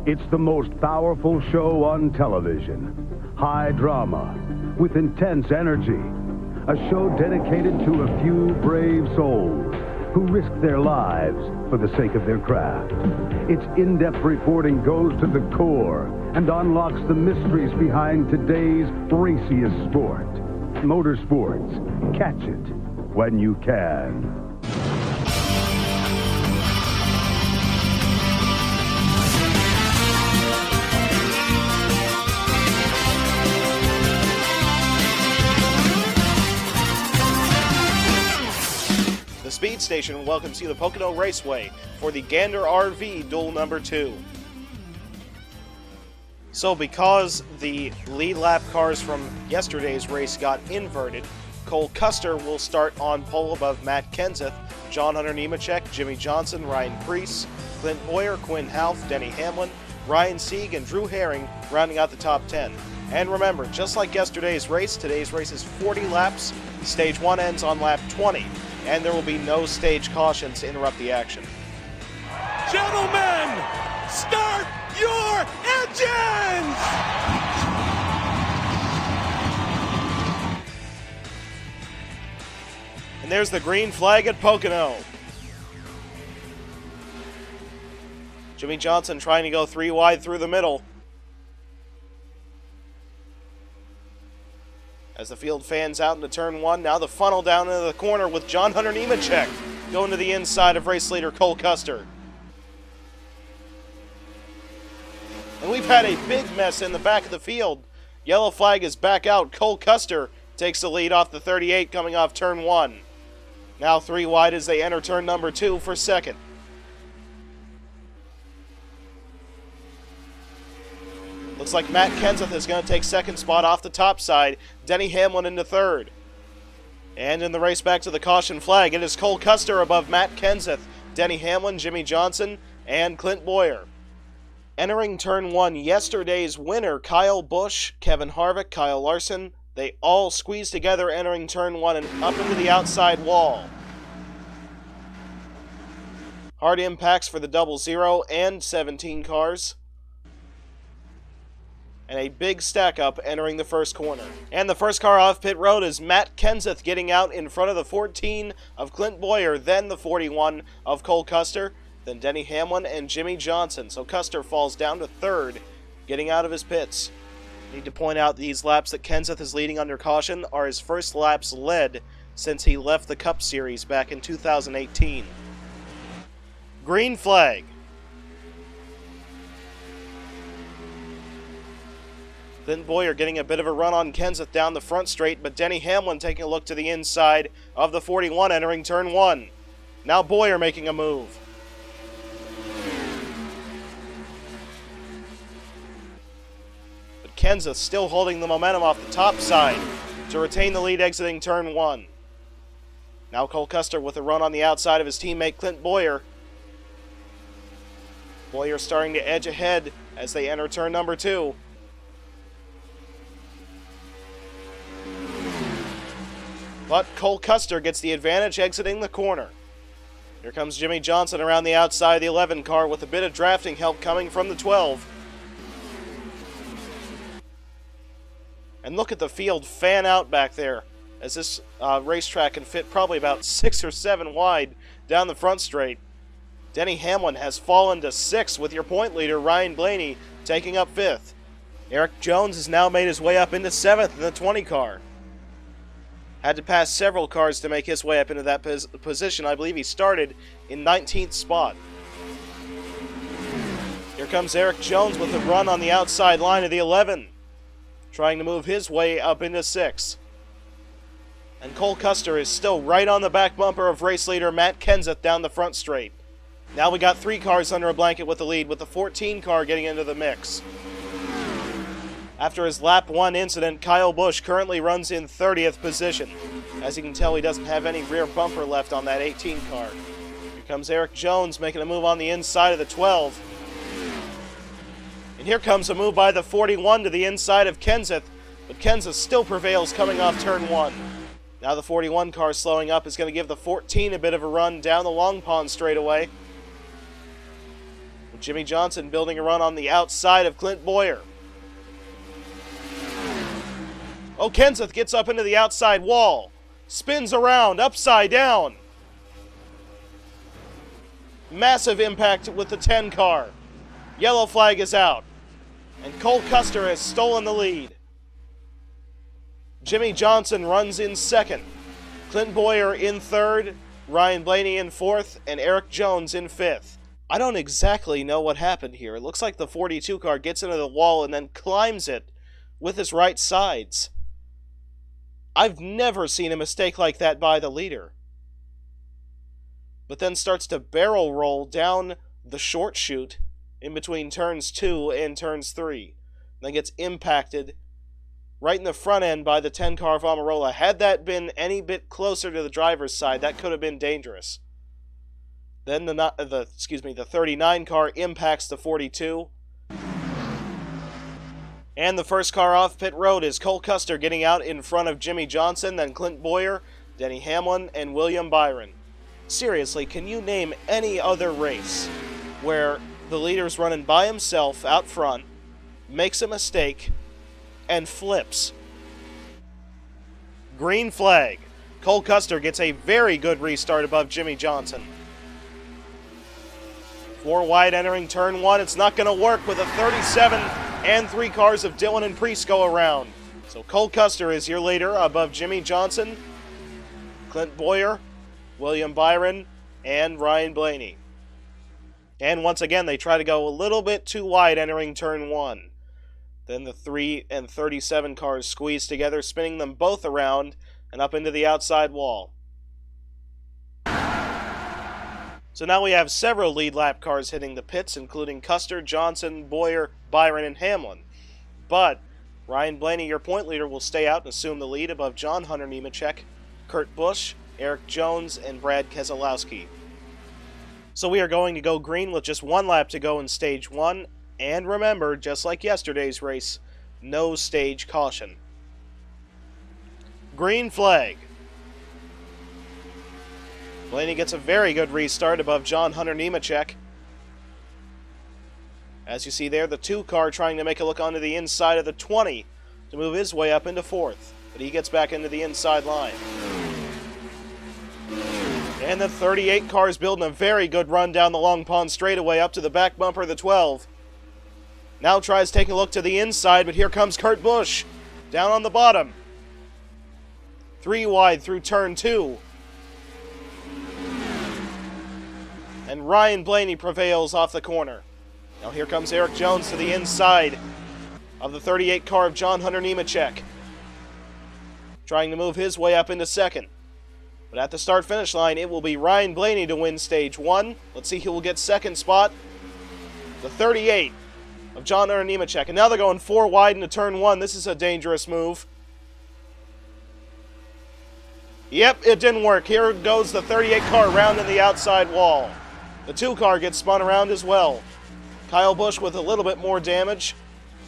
It's the most powerful show on television. High drama, with intense energy. A show dedicated to a few brave souls who risk their lives for the sake of their craft. Its in-depth reporting goes to the core and unlocks the mysteries behind today's raciest sport. Motorsports. Catch it when you can. The Speed Station welcomes you to the Pocono Raceway for the Gander RV Duel number 2. So because the lead lap cars from yesterday's race got inverted, Cole Custer will start on pole above Matt Kenseth, John Hunter Nemechek, Jimmy Johnson, Ryan Preece, Clint Boyer, Quinn Houff, Denny Hamlin, Ryan Sieg, and Drew Herring rounding out the top 10. And remember, just like yesterday's race, today's race is 40 laps. Stage 1 ends on lap 20. And there will be no stage cautions to interrupt the action. Gentlemen, start your engines! And there's the green flag at Pocono. Jimmy Johnson trying to go 3 wide through the middle. As the field fans out into turn 1, now the funnel down into the corner with John Hunter Nemechek going to the inside of race leader Cole Custer. And we've had a big mess in the back of the field. Yellow flag is back out. Cole Custer takes the lead off the 38 coming off turn 1. Now 3 wide as they enter turn number 2 for second. Looks like Matt Kenseth is going to take second spot off the top side. Denny Hamlin into third. And in the race back to the caution flag, it is Cole Custer above Matt Kenseth, Denny Hamlin, Jimmy Johnson, and Clint Boyer. Entering turn 1, yesterday's winner, Kyle Busch, Kevin Harvick, Kyle Larson, they all squeezed together entering turn 1 and up into the outside wall. Hard impacts for the 00 and 17 cars. And a big stack up entering the first corner. And the first car off pit road is Matt Kenseth getting out in front of the 14 of Clint Boyer, then the 41 of Cole Custer, then Denny Hamlin and Jimmy Johnson. So Custer falls down to third, getting out of his pits. Need to point out these laps that Kenseth is leading under caution are his first laps led since he left the Cup Series back in 2018. Green flag. Clint Boyer getting a bit of a run on Kenseth down the front straight, but Denny Hamlin taking a look to the inside of the 41 entering turn 1. Now Boyer making a move. But Kenseth still holding the momentum off the top side to retain the lead exiting turn 1. Now Cole Custer with a run on the outside of his teammate Clint Boyer. Boyer starting to edge ahead as they enter turn number 2. But Cole Custer gets the advantage exiting the corner. Here comes Jimmy Johnson around the outside of the 11 car with a bit of drafting help coming from the 12. And look at the field fan out back there as this racetrack can fit probably about 6 or 7 wide down the front straight. Denny Hamlin has fallen to 6th with your point leader Ryan Blaney taking up 5th. Eric Jones has now made his way up into 7th in the 20 car. Had to pass several cars to make his way up into that position. I believe he started in 19th spot. Here comes Eric Jones with a run on the outside line of the 11, trying to move his way up into 6th. And Cole Custer is still right on the back bumper of race leader Matt Kenseth down the front straight. Now we got 3 cars under a blanket with the lead, with the 14 car getting into the mix. After his lap 1 incident, Kyle Busch currently runs in 30th position. As you can tell, he doesn't have any rear bumper left on that 18 car. Here comes Eric Jones making a move on the inside of the 12. And here comes a move by the 41 to the inside of Kenseth, but Kenseth still prevails coming off turn 1. Now the 41 car slowing up is going to give the 14 a bit of a run down the Long Pond straightaway. Jimmy Johnson building a run on the outside of Clint Boyer. Oh, Kenseth gets up into the outside wall. Spins around, upside down. Massive impact with the 10 car. Yellow flag is out. And Cole Custer has stolen the lead. Jimmy Johnson runs in second. Clint Boyer in third. Ryan Blaney in fourth. And Eric Jones in fifth. I don't exactly know what happened here. It looks like the 42 car gets into the wall and then climbs it with his right sides. I've never seen a mistake like that by the leader. But then starts to barrel roll down the short chute in between turns 2 and turns 3. Then gets impacted right in the front end by the 10 car of Almirola. Had that been any bit closer to the driver's side, that could have been dangerous. Then the 39 car impacts the 42. And the first car off pit road is Cole Custer getting out in front of Jimmy Johnson, then Clint Boyer, Denny Hamlin, and William Byron. Seriously, can you name any other race where the leader's running by himself out front, makes a mistake, and flips? Green flag. Cole Custer gets a very good restart above Jimmy Johnson. 4 wide entering turn 1. It's not going to work with a 37 and 3 cars of Dillon and Priest go around. So Cole Custer is your leader above Jimmy Johnson, Clint Boyer, William Byron, and Ryan Blaney. And once again, they try to go a little bit too wide entering turn 1. Then the 3 and 37 cars squeeze together, spinning them both around and up into the outside wall. So now we have several lead lap cars hitting the pits, including Custer, Johnson, Boyer, Byron, and Hamlin. But Ryan Blaney, your point leader, will stay out and assume the lead above John Hunter Nemechek, Kurt Busch, Eric Jones, and Brad Keselowski. So we are going to go green with just 1 lap to go in stage 1. And remember, just like yesterday's race, no stage caution. Green flag. Blaney gets a very good restart above John Hunter Nemechek. As you see there, the 2 car trying to make a look onto the inside of the 20 to move his way up into 4th. But he gets back into the inside line. And the 38 car is building a very good run down the Long Pond straightaway up to the back bumper of the 12. Now tries taking a look to the inside, but here comes Kurt Busch down on the bottom. 3 wide through turn 2. And Ryan Blaney prevails off the corner. Now here comes Eric Jones to the inside of the 38 car of John Hunter Nemechek, trying to move his way up into 2nd. But at the start-finish line, it will be Ryan Blaney to win stage 1. Let's see who will get 2nd spot. The 38 of John Hunter Nemechek. And now they're going 4 wide into turn 1. This is a dangerous move. Yep, it didn't work. Here goes the 38 car round in the outside wall. The 2 car gets spun around as well. Kyle Busch with a little bit more damage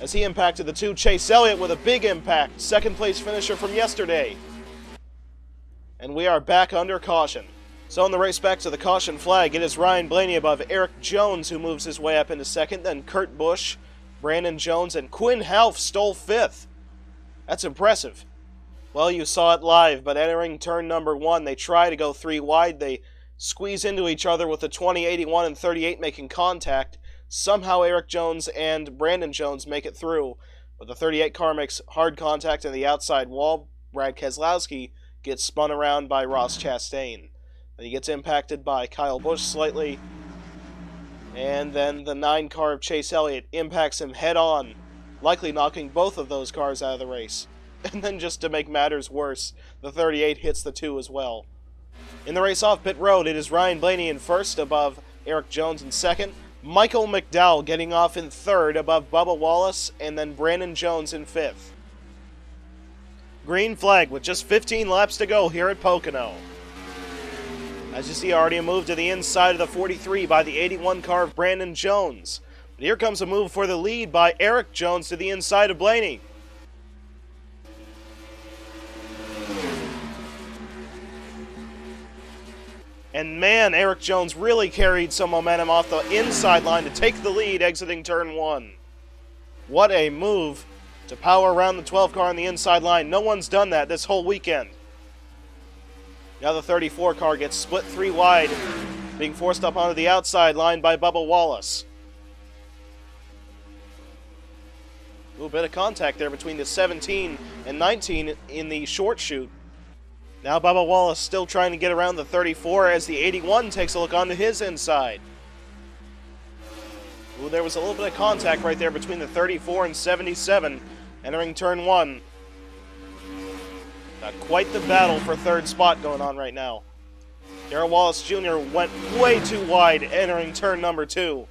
as he impacted the 2. Chase Elliott with a big impact. 2nd place finisher from yesterday. And we are back under caution. So in the race back to the caution flag, it is Ryan Blaney above Eric Jones who moves his way up into 2nd. Then Kurt Busch, Brandon Jones, and Quinn Half stole 5th. That's impressive. Well, you saw it live, but entering turn number 1, they try to go 3 wide. They squeeze into each other with the 20, 81, and 38 making contact. Somehow Eric Jones and Brandon Jones make it through, but the 38 car makes hard contact in the outside wall. Brad Keselowski gets spun around by Ross Chastain. And he gets impacted by Kyle Busch slightly, and then the 9 car of Chase Elliott impacts him head-on, likely knocking both of those cars out of the race. And then just to make matters worse, the 38 hits the 2 as well. In the race off pit road, it is Ryan Blaney in 1st above Eric Jones in 2nd. Michael McDowell getting off in 3rd above Bubba Wallace, and then Brandon Jones in 5th. Green flag with just 15 laps to go here at Pocono. As you see, already a move to the inside of the 43 by the 81 car of Brandon Jones. But here comes a move for the lead by Eric Jones to the inside of Blaney. And man, Eric Jones really carried some momentum off the inside line to take the lead exiting turn 1. What a move to power around the 12 car on the inside line. No one's done that this whole weekend. Now the 34 car gets split 3 wide, being forced up onto the outside line by Bubba Wallace. A little bit of contact there between the 17 and 19 in the short chute. Now Bubba Wallace still trying to get around the 34 as the 81 takes a look onto his inside. Ooh, there was a little bit of contact right there between the 34 and 77 entering turn 1. Got quite the battle for third spot going on right now. Darrell Wallace Jr. went way too wide entering turn number 2.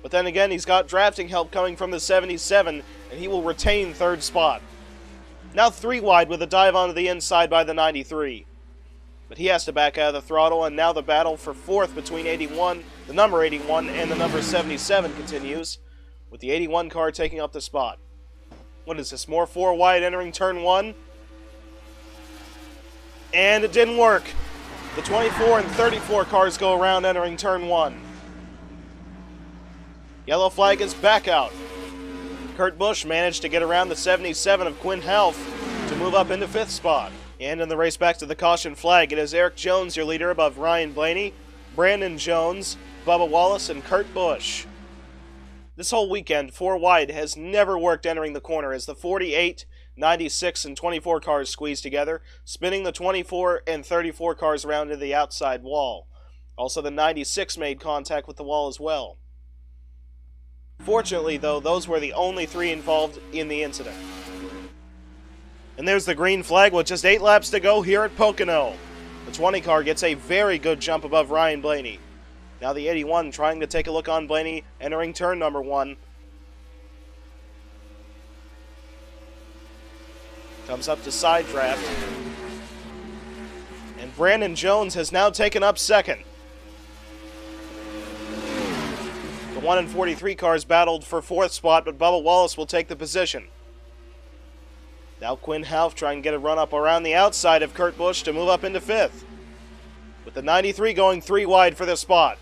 But then again, he's got drafting help coming from the 77, and he will retain third spot. Now 3 wide with a dive onto the inside by the 93. But he has to back out of the throttle, and now the battle for fourth between the number 81 and the number 77 continues, with the 81 car taking up the spot. What is this, more 4 wide entering turn 1? And it didn't work. The 24 and 34 cars go around entering turn 1. Yellow flag is back out. Kurt Busch managed to get around the 77 of Quinn Half to move up into 5th spot. And in the race back to the caution flag, it is Eric Jones, your leader, above Ryan Blaney, Brandon Jones, Bubba Wallace, and Kurt Busch. This whole weekend, 4 wide has never worked entering the corner as the 48, 96, and 24 cars squeeze together, spinning the 24 and 34 cars around to the outside wall. Also, the 96 made contact with the wall as well. Fortunately, though, those were the only 3 involved in the incident. And there's the green flag with just 8 laps to go here at Pocono. The 20 car gets a very good jump above Ryan Blaney. Now the 81 trying to take a look on Blaney entering turn number 1. Comes up to side draft. And Brandon Jones has now taken up second. The 1 and 43 cars battled for 4th spot, but Bubba Wallace will take the position. Now Quinn Half trying to get a run up around the outside of Kurt Busch to move up into 5th. With the 93 going 3 wide for the spot.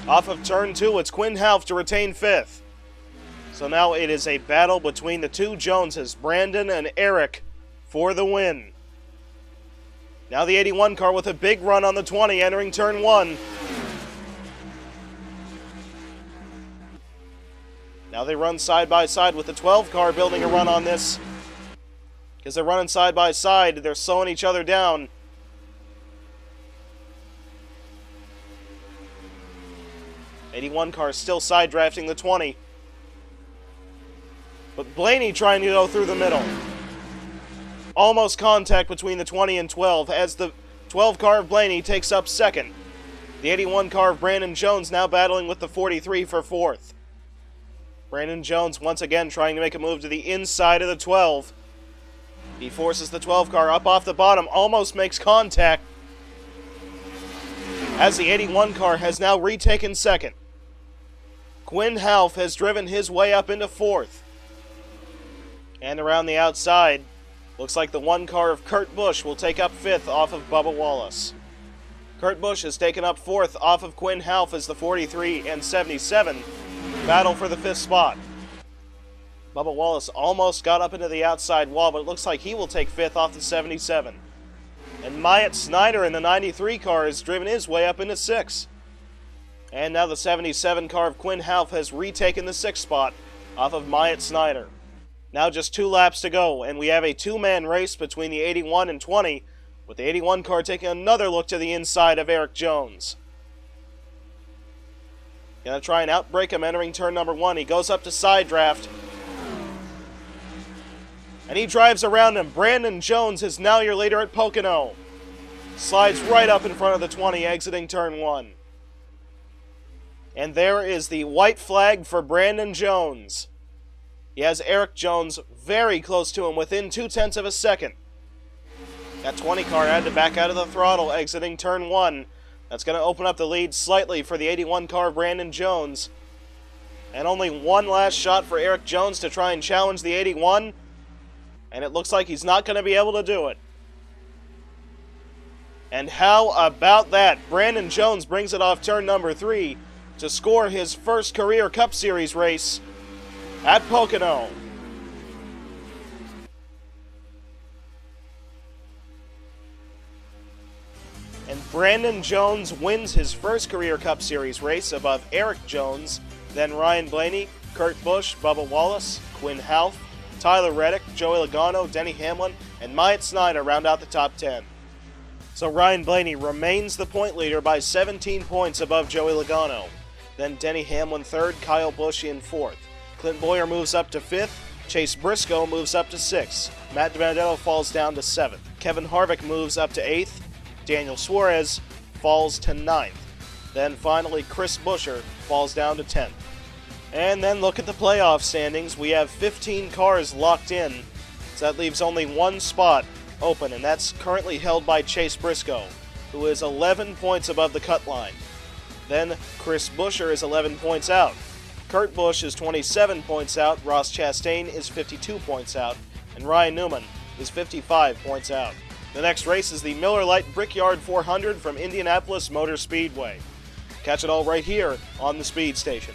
Off of turn 2, it's Quinn Half to retain 5th. So now it is a battle between the 2 Joneses, Brandon and Eric, for the win. Now the 81 car with a big run on the 20 entering turn 1. Now they run side by side with the 12 car building a run on this. Because they're running side by side, they're slowing each other down. '81 car still side drafting the 20. But Blaney trying to go through the middle. Almost contact between the 20 and 12 as the 12 car of Blaney takes up second. The 81 car of Brandon Jones now battling with the 43 for 4th. Brandon Jones once again trying to make a move to the inside of the 12. He forces the 12 car up off the bottom, almost makes contact. As the 81 car has now retaken second. Quinn Half has driven his way up into 4th. And around the outside, looks like the 1 car of Kurt Busch will take up 5th off of Bubba Wallace. Kurt Busch has taken up 4th off of Quinn Half as the 43 and 77 battle for the 5th spot. Bubba Wallace almost got up into the outside wall, but it looks like he will take 5th off the 77. And Myatt Snyder in the 93 car has driven his way up into 6th. And now the 77 car of Quinn Half has retaken the 6th spot off of Myatt Snyder. Now just 2 laps to go, and we have a 2-man race between the 81 and 20, with the 81 car taking another look to the inside of Eric Jones. Gonna try and outbreak him entering turn number 1. He goes up to side draft. And he drives around him. Brandon Jones is now your leader at Pocono. Slides right up in front of the 20 exiting turn 1. And there is the white flag for Brandon Jones. He has Eric Jones very close to him within 0.2 of a second. That 20 car had to back out of the throttle exiting turn 1. That's going to open up the lead slightly for the 81 car of Brandon Jones. And only one last shot for Eric Jones to try and challenge the 81. And it looks like he's not going to be able to do it. And how about that? Brandon Jones brings it off turn number 3 to score his first career Cup Series race at Pocono. And Brandon Jones wins his first career Cup Series race above Eric Jones, then Ryan Blaney, Kurt Busch, Bubba Wallace, Quinn Houff, Tyler Reddick, Joey Logano, Denny Hamlin, and Myatt Snider round out the top 10. So Ryan Blaney remains the point leader by 17 points above Joey Logano. Then Denny Hamlin 3rd, Kyle Busch in 4th. Clint Bowyer moves up to 5th, Chase Briscoe moves up to 6th, Matt DiBenedetto falls down to 7th, Kevin Harvick moves up to 8th, Daniel Suarez falls to 9th. Then finally Chris Buescher falls down to 10th. And then look at the playoff standings. We have 15 cars locked in, so that leaves only one spot open, and that's currently held by Chase Briscoe, who is 11 points above the cut line. Then Chris Buescher is 11 points out. Kurt Busch is 27 points out, Ross Chastain is 52 points out, and Ryan Newman is 55 points out. The next race is the Miller Lite Brickyard 400 from Indianapolis Motor Speedway. Catch it all right here on the Speed Station.